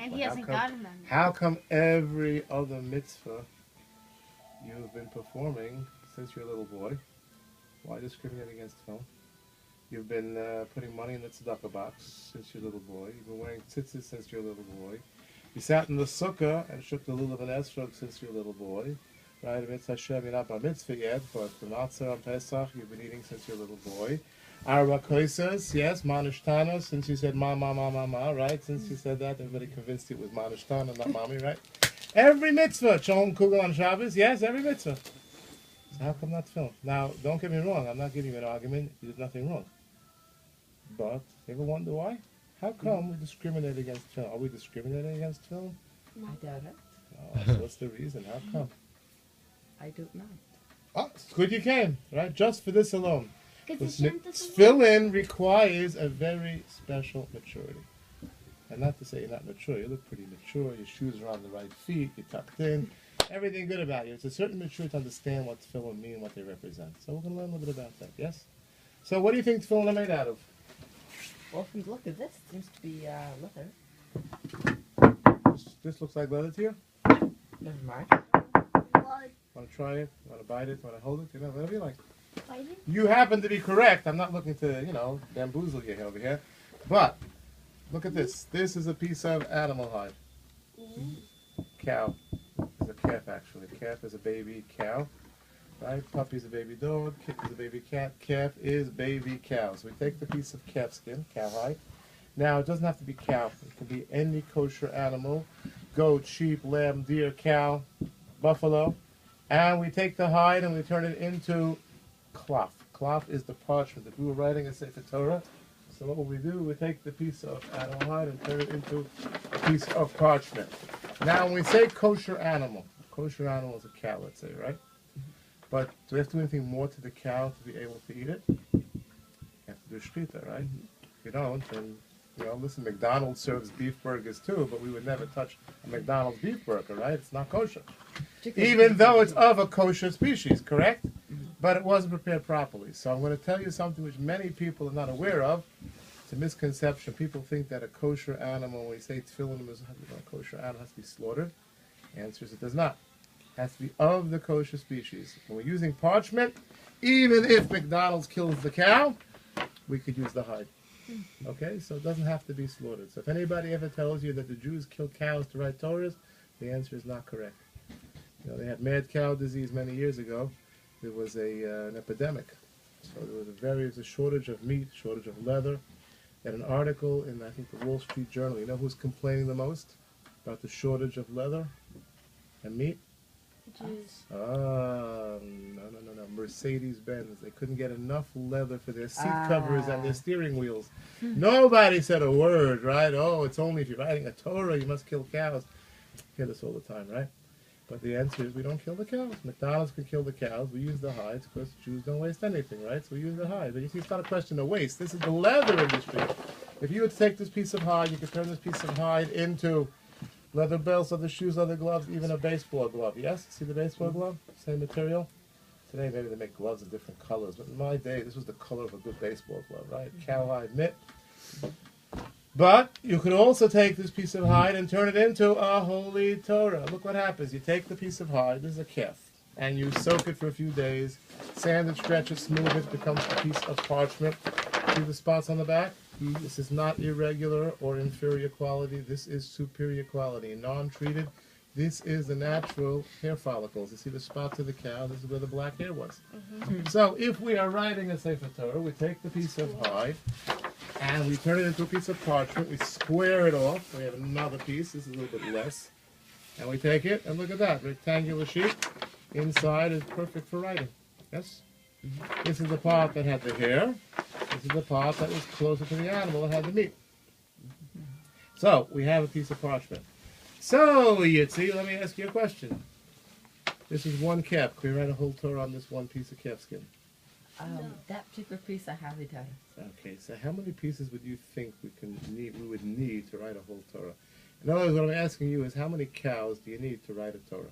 And he hasn't gotten them. How come every other mitzvah you've been performing since you're a little boy? Why discriminate against film? You've been putting money in the tzedakah box since you're a little boy. You've been wearing tzitzis since you're a little boy. You sat in the sukkah and shook the lulav and esrog since you're a little boy. Right, Mitzvah Hashem, you're not bar mitzvah yet, but the matzah on Pesach you've been eating since you're a little boy. Arba koisas, yes, manishtana, since you said ma, right? Since you said that, everybody convinced it was manishtana, not mommy, right? Every mitzvah, Shalom Kugel on Shabbos, yes, every mitzvah. So how come not film? Now, don't get me wrong, I'm not giving you an argument, you did nothing wrong. But, you ever wonder why? How come we discriminate against film? Are we discriminating against film? I doubt it. Oh, so what's the reason? How come? I don't know. Oh, it's good you came, right? Just for this alone. Tefillin requires a very special maturity. And not to say you're not mature, you look pretty mature, your shoes are on the right feet, you're tucked in, everything good about you. It's a certain maturity to understand what tefillin mean and what they represent. So we're going to learn a little bit about that, yes? So what do you think tefillin are made out of? Well, from the look of this, it seems to be leather. This looks like leather to you? Never mind. Want to try it? Want to bite it? Want to hold it? You know, whatever you like. Bite it? You happen to be correct. I'm not looking to, bamboozle you over here. But, look at this. This is a piece of animal hide. Cow. Is a calf, actually. Calf is a baby cow. Right? Puppy's a baby dog. Kitten's a baby cat. Calf is baby cow. So we take the piece of calf skin, cow hide. Now, it doesn't have to be cow. It can be any kosher animal. Goat, sheep, lamb, deer, cow, buffalo. And we take the hide and we turn it into cloth. Cloth is the parchment. If we were writing a Sefer Torah, so what will we do? We take the piece of animal hide and turn it into a piece of parchment. Now, when we say kosher animal is a cow, let's say, right? But do we have to do anything more to the cow to be able to eat it? You have to do shchita, right? If you don't, then, listen, McDonald's serves beef burgers too, but we would never touch a McDonald's beef burger, right? It's not kosher. Even though it's of a kosher species, correct? But it wasn't prepared properly. So I'm going to tell you something which many people are not aware of. It's a misconception. People think that a kosher animal, when we say tefillin is a kosher animal, has to be slaughtered. The answer is it does not. It has to be of the kosher species. When we're using parchment, even if McDonald's kills the cow, we could use the hide. Okay? So it doesn't have to be slaughtered. So if anybody ever tells you that the Jews killed cows to write Torahs, the answer is not correct. They had mad cow disease many years ago. There was an epidemic. So there was a shortage of meat, shortage of leather. They had an article in, I think, the Wall Street Journal. You know who's complaining the most about the shortage of leather and meat? The Jews. No. Mercedes-Benz. They couldn't get enough leather for their seat covers and their steering wheels. Nobody said a word, right? Oh, it's only if you're writing a Torah, you must kill cows. You hear this all the time, right? But the answer is we don't kill the cows. McDonald's can kill the cows. We use the hides because Jews don't waste anything, right? So we use the hide. But you see, it's not a question of waste. This is the leather industry. If you would take this piece of hide, you could turn this piece of hide into leather belts, leather shoes, leather gloves, even a baseball glove. Yes? See the baseball glove? Same material? Today maybe they make gloves of different colors. But in my day, this was the color of a good baseball glove, right? Cowhide mitt. But you could also take this piece of hide and turn it into a holy Torah. Look what happens. You take the piece of hide, this is a calf, and you soak it for a few days, sand it, stretch it, smooth it, becomes a piece of parchment. See the spots on the back? This is not irregular or inferior quality. This is superior quality. Non-treated, this is the natural hair follicles. You see the spots of the cow? This is where the black hair was. So if we are writing a Sefer Torah, we take the piece of hide, and we turn it into a piece of parchment. We square it off. We have another piece. This is a little bit less. And we take it, and look at that. Rectangular sheet. Inside is perfect for writing. Yes? This is the part that had the hair. This is the part that was closer to the animal that had the meat. So, we have a piece of parchment. So, Yitzi, let me ask you a question. This is one calf. Can we write a whole Torah on this one piece of calf skin? That particular piece, I highly doubt it. Okay, so how many pieces would you think we would need to write a whole Torah? In other words, what I'm asking you is how many cows do you need to write a Torah?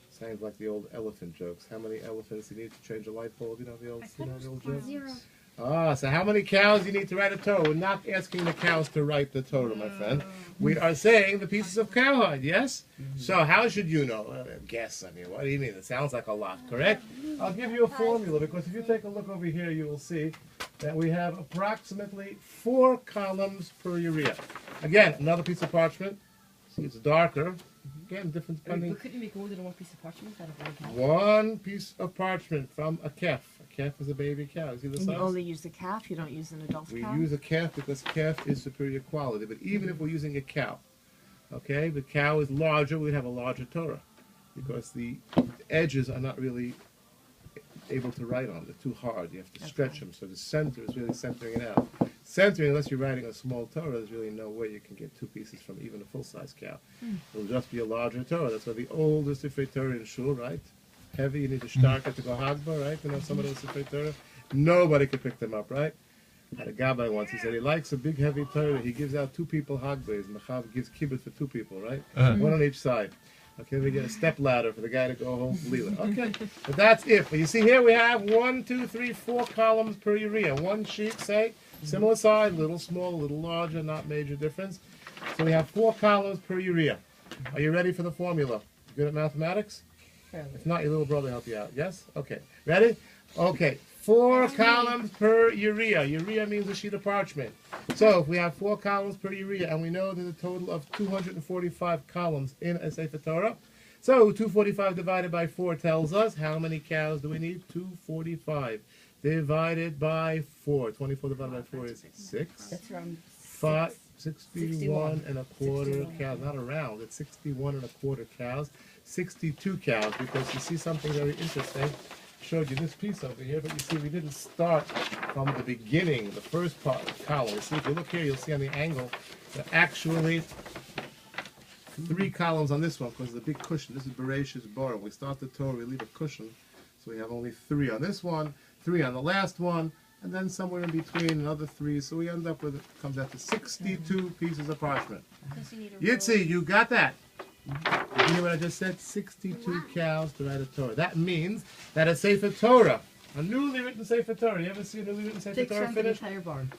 Sounds like the old elephant jokes. How many elephants do you need to change a light bulb? You know the old jokes? 0. So how many cows do you need to write a Torah? We're not asking the cows to write the Torah, my friend. We are saying the pieces of cowhide, yes? So how should you know? Guess, I mean, what do you mean? It sounds like a lot, correct? I'll give you a formula, because if you take a look over here, you will see that we have approximately 4 columns per urea. Again, another piece of parchment. See, it's darker. Again, different depending. But couldn't you make more than one piece of parchment out of one cow? One piece of parchment from a calf. A calf is a baby cow. You see the And you size? only use the calf, you don't use an adult We cow? use a calf because calf is superior quality. But even if we're using a cow, okay, the cow is larger, we'd have a larger Torah. Because the edges are not really able to write on. They're too hard. You have to stretch them. So the center is really centering it out. Centering, unless you're writing a small Torah, there's really no way you can get 2 pieces from even a full-size cow. It'll just be a larger Torah. That's why the oldest Sifrei Torah in Shul, right? Heavy, you need to starka to go Hagba, right? You know, some of those Sifrei Torah. Nobody could pick them up, right? I had a Gabbai once, he said he likes a big heavy Torah. He gives out 2 people Hagbas. Mechav gives kibbutz for 2 people, right? One on each side. Okay, we get a step ladder for the guy to go home for Leela. Okay, but that's it. But you see here we have 1, 2, 3, 4 columns per urea. One sheet, say, similar size, little small, a little larger, not major difference. So we have 4 columns per urea. Are you ready for the formula? You good at mathematics? If not, your little brother will help you out. Yes? Okay. Ready? Okay. 4 columns per urea. Urea means a sheet of parchment. So if we have 4 columns per urea, and we know there's a total of 245 columns in a Sefer Torah, so 245 divided by 4 tells us how many cows do we need? 245 divided by 4. 24 divided by 4 is 6. That's around 61 and a quarter 61. cows. Not around. It's 61 and a quarter cows. 62 cows, because you see something very interesting. Showed you this piece over here, but you see we didn't start from the beginning, the first part column. You see, if you look here, you'll see on the angle that actually 3 columns on this one, because the big cushion. This is Bereshit's bar. We start the Torah, we leave a cushion, so we have only 3 on this one, 3 on the last one, and then somewhere in between another 3. So we end up with, it comes out to 62 pieces of parchment. Does he need a roll? Yitzi, you got that? You hear what I just said? 62 cows to write a Torah. That means that a Sefer Torah, a newly written Sefer Torah, you ever see a newly written Sefer Takes Torah around the finished? entire barn.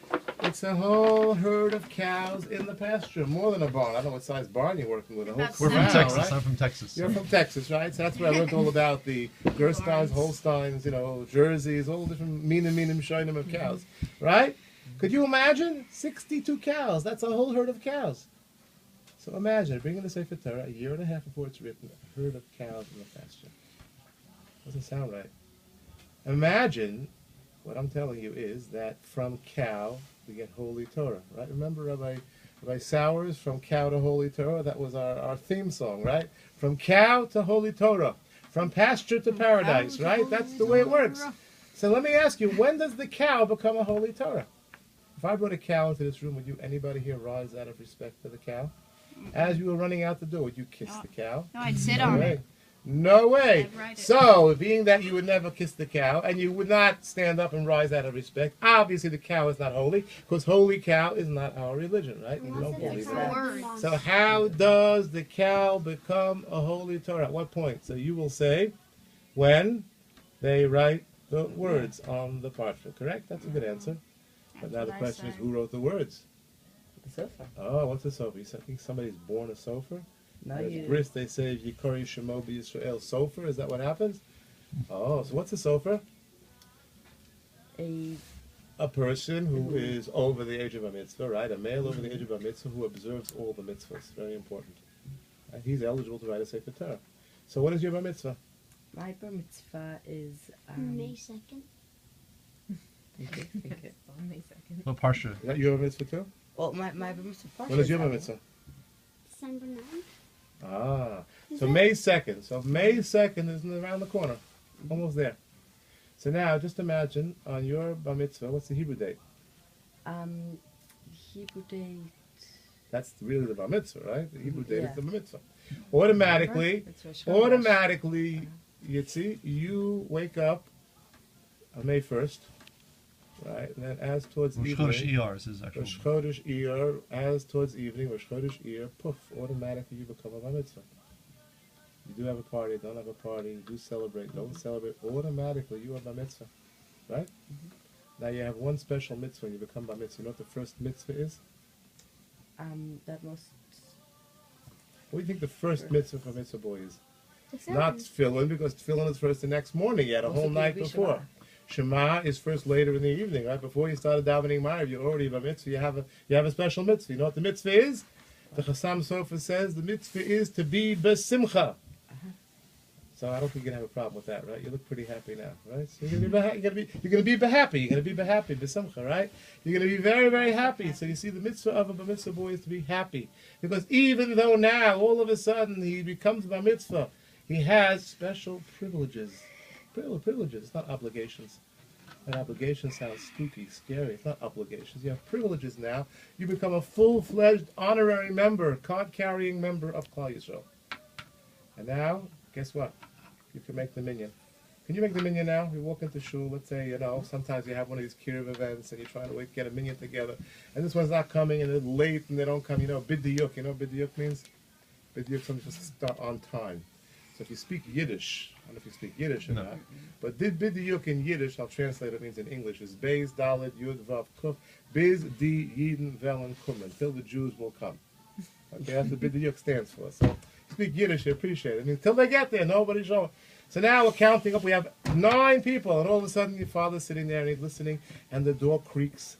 It's a whole herd of cows in the pasture, more than a barn. I don't know what size barn you're working with. A whole About We're from corral, Texas. right? I'm from Texas. You're from Texas, right? So that's where I learned all about the Gersteins, Holsteins, you know, Jerseys, all different minim, shinim of cows, right? Could you imagine? 62 cows. That's a whole herd of cows. So imagine bringing the Sefer Torah a year and a half before it's written, a herd of cows in the pasture. Doesn't sound right. Imagine, what I'm telling you is that from cow we get Holy Torah, right? Remember Rabbi Sowers, From Cow to Holy Torah? That was our theme song, right? From cow to Holy Torah. From pasture to paradise, right? That's the way it works. So let me ask you, when does the cow become a Holy Torah? If I brought a cow into this room, would you, anybody here, rise out of respect for the cow? As you were running out the door, would you kiss the cow? No, I'd sit No on way. it. No way. I'd ride it. So, being that you would never kiss the cow, and you would not stand up and rise out of respect, obviously the cow is not holy, because holy cow is not our religion, right? We don't believe that. Words. So how does the cow become a holy Torah? At what point? So you will say, when they write the words on the parchment, correct? That's a good answer. But now the what I question is, said. who wrote the words? The sofa. Oh, what's a sofer? You think somebody's born a sofer? No, As you. Bris, they say, Yikori Shemo B'Yisrael. Sofer, is that what happens? Oh, so what's a sofer? A person who is over the age of a mitzvah, right? A male over the age of a mitzvah who observes all the mitzvahs. Very important. And he's eligible to write a Sefer Torah. So what is your bar mitzvah? My bar mitzvah is. May 2nd. Thank you. May 2nd. What parsha? Is that your bar mitzvah too? Well, my bar mitzvah. When is your bar mitzvah? December 9th. Ah, so May 2nd. So May 2nd is around the corner. Almost there. So now, just imagine on your bar mitzvah, what's the Hebrew date? Hebrew date. That's really the bar mitzvah, right? The Hebrew date Yeah. is the bar mitzvah. Automatically, It's Rosh Hashanah. automatically, Yitzi, you wake up on May 1st, right? And then as towards Rosh evening, Chodesh Iyar is his actual. Rosh Chodesh Iyar, as towards evening, Rosh Chodesh Iyar, poof, automatically you become a bar mitzvah. You do have a party, don't have a party, you do celebrate, don't celebrate, automatically you are bar mitzvah, right? Now you have one special mitzvah when you become bar mitzvah. You know what the first mitzvah is? That most. What do you think the first mitzvah for mitzvah boy is? The Not film. tefillin, because tefillin is first the next morning. You had a whole night before. Shema is first later in the evening, right? Before you started davening Ma'ariv, you're already bar mitzvah. You have a special mitzvah. You know what the mitzvah is? The Chassam Sofer says the mitzvah is to be besimcha. So I don't think you're gonna have a problem with that, right? You look pretty happy now, right? So you're gonna be happy. You're gonna be happy. You're gonna be happy, besimcha, right? You're gonna be very, very happy. So you see, the mitzvah of a bar mitzvah boy is to be happy, because even though now all of a sudden he becomes bar mitzvah, he has special privileges. Privileges. It's not obligations. And obligation sounds spooky, scary. It's not obligations. You have privileges now. You become a full-fledged honorary member, card-carrying member of Klal Yisrael. And now, guess what? You can make the minyan. Can you make the minyan now? You walk into shul, let's say, sometimes you have one of these kiruv events and you're trying to get a minyan together, and this one's not coming and they're late and they don't come. Bidiyuk. You know what bidiyuk means? Bidiyuk, something just start on time. So if you speak Yiddish, I don't know if you speak Yiddish or not, but bidiyuk in Yiddish, I'll translate it, means in English, is Beis, Dalet, Yud, Vav, Kuf, Biz, Di, Yidin, Velen, Kumen, till the Jews will come. Okay, that's what bidiyuk stands for. So speak Yiddish, I appreciate it. I mean, until they get there, nobody's showing. So now we're counting up, we have 9 people, and all of a sudden your father's sitting there and he's listening, and the door creaks.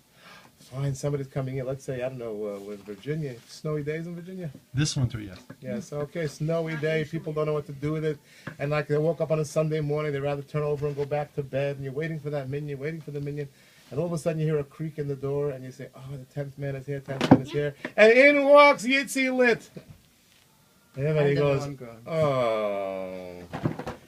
Fine, somebody's coming in. Let's say, I don't know, in Virginia, snowy days in Virginia? This winter, yes. Yes, okay, snowy day, people don't know what to do with it, and like they woke up on a Sunday morning, they'd rather turn over and go back to bed, and you're waiting for that minyan, and all of a sudden you hear a creak in the door, and you say, oh, the 10th man is here, and in walks Yitzi Lit. And everybody goes, oh.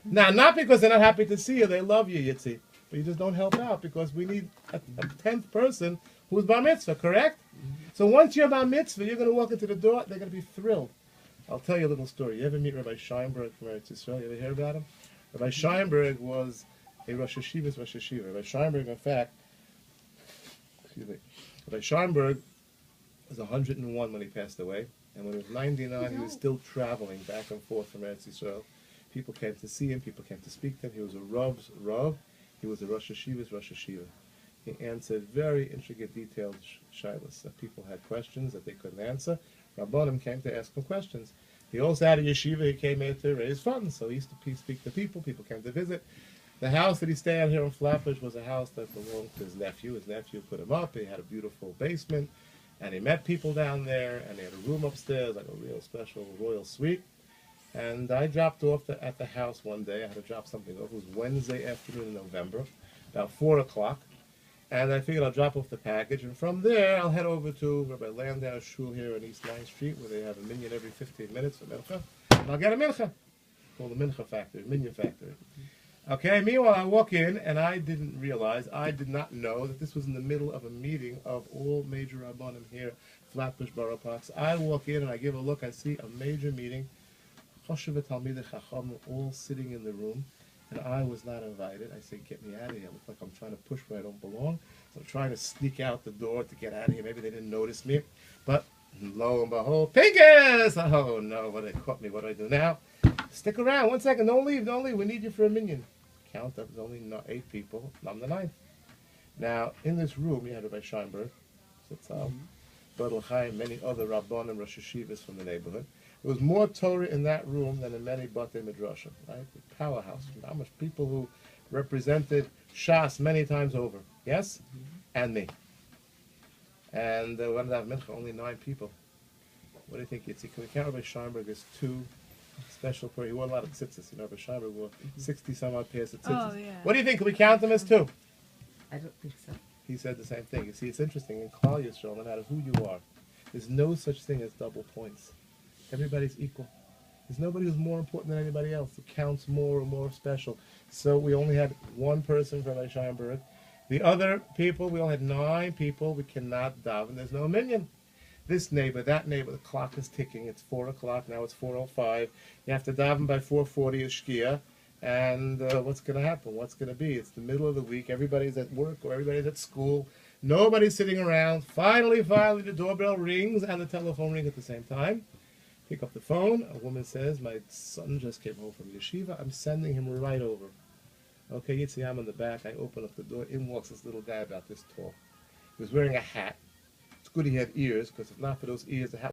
Now, not because they're not happy to see you, they love you, Yitzi, but you just don't help out, because we need a 10th person who's bar mitzvah, correct? So once you're bar mitzvah, you're going to walk into the door, they're going to be thrilled. I'll tell you a little story. You ever meet Rabbi Scheinberg from Eretz Yisrael? You ever hear about him? Rabbi Scheinberg was a Rosh Hashiva's Rosh Hashiva. Rabbi Scheinberg, in fact, Rabbi Scheinberg was 101 when he passed away, and when he was 99, he was still traveling back and forth from Eretz Yisrael. People came to see him, people came to speak to him. He was a Rav's Rav. He was a Rosh Hashiva's Rosh Hashiva. He answered very intricate, detailed shilas. People had questions that they couldn't answer. Rabbanim came to ask him questions. He also had a yeshiva. He came in to raise funds, so he used to speak to people. People came to visit. The house that he stayed at here in Flatbush was a house that belonged to his nephew. His nephew put him up. He had a beautiful basement, and he met people down there, and they had a room upstairs, like a real special royal suite. And I dropped off at the house one day. I had to drop something off. It was Wednesday afternoon in November, about 4 o'clock. And I figured I'll drop off the package, and from there I'll head over to Rabbi Landau's shul here on East 9th Street, where they have a minyan every 15 minutes for mincha, and I'll get a mincha, called the mincha factory, minyan factory. Okay, meanwhile I walk in, and I did not know that this was in the middle of a meeting of all major rabbanim here, Flatbush Borough Parks. I walk in and I give a look, I see a major meeting, Choshevet Talmidei Chacham, all sitting in the room. And I was not invited. I said, get me out of here. I look like I'm trying to push where I don't belong. So I'm trying to sneak out the door to get out of here. Maybe they didn't notice me. But lo and behold, Pinkus! Oh no, but they caught me. What do I do now? Stick around. 1 second. Don't leave. We need you for a minyan. Count up. There's only 8 people. I'm the 9th. Now, in this room, you had Rabbi Scheinberg, Zitzal, Bert Chaim, many other Rabbanim and Rosh Hashivas from the neighborhood. There was more Torah in that room than in many Batei Midrashim, right? The powerhouse. How much people who represented Shas many times over. Yes? And me. And we wanted to have mincha, only 9 people. What do you think, Yitzi? Can we count Rabbi Scheinberg as 2 special prayer? He wore a lot of tzitzis. Rabbi Scheinberg wore 60 some odd pairs of tzitzis. Oh, yeah. What do you think? Can we count them as 2? I don't think so. He said the same thing. You see, it's interesting. In Klal Yisrael, no matter who you are, there's no such thing as double points. Everybody's equal. There's nobody who's more important than anybody else, who counts more or more special. So we only had 1 person from Rabbi Scheinberg. The other people, we only had 9 people. We cannot daven. There's no minyan. This neighbor, that neighbor, the clock is ticking. It's 4 o'clock. Now it's 4:05. You have to daven by 4:40 as shkia. And what's going to happen? What's going to be? It's the middle of the week. Everybody's at work or everybody's at school. Nobody's sitting around. Finally, the doorbell rings and the telephone rings at the same time. Pick up the phone. A woman says, my son just came home from yeshiva. I'm sending him right over. Okay, you'd see I'm in the back. I open up the door. In walks this little guy about this tall. He was wearing a hat. It's good he had ears, because if not for those ears, the hat